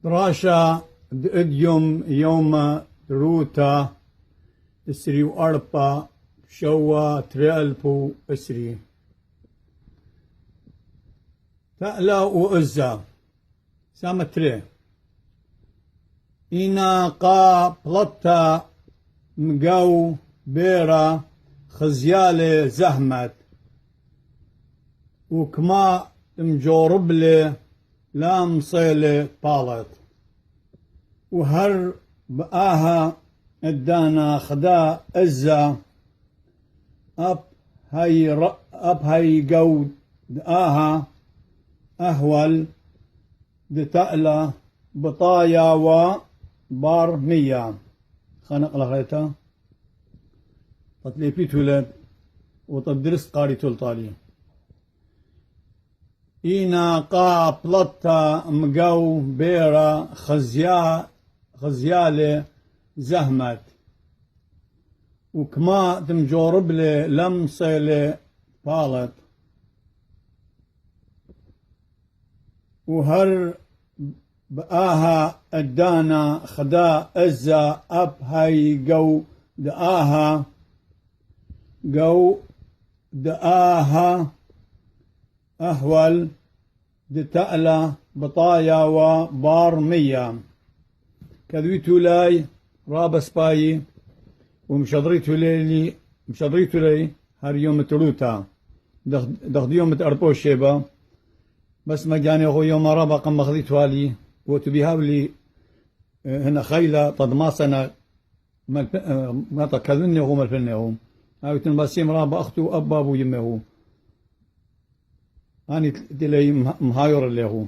دراشا دأديوم يوم روتا اسري وأربا شوا تريالبو اسري تألا وأزا سامتري إنا قا بلطا مقاو بيرا خزيالي زهمت وكما مجوربلي لا مصيلي طالت وهر بآها ادانا خدا ازا اب هاي قود آها اهول دتألا بطايا وبار مية خانق لغيتا تطليبي تولد وتدرس قاري تلطالي إنا قا بلطا مقاو بيرا خزيالي زهمت وكما تمجوربلي لمصيلي طالت وهر بآها ادانا خدا ازا اب هاي قو دآها أهول دتألا بطايا وبار مية كذويتو لاي رابس باي ومشضريتو لي هر يوم تروتا دخد يوم تأربو الشيبة بس ما جاني هو يوم رابا قم مخذيتو هالي وتبيهاولي هنا خيلة طدماسنا ما تكذني هو ملفلني هو هاو تنباسيم رابا أختو أبابو يمه هو أني تلي مهاير اللي هو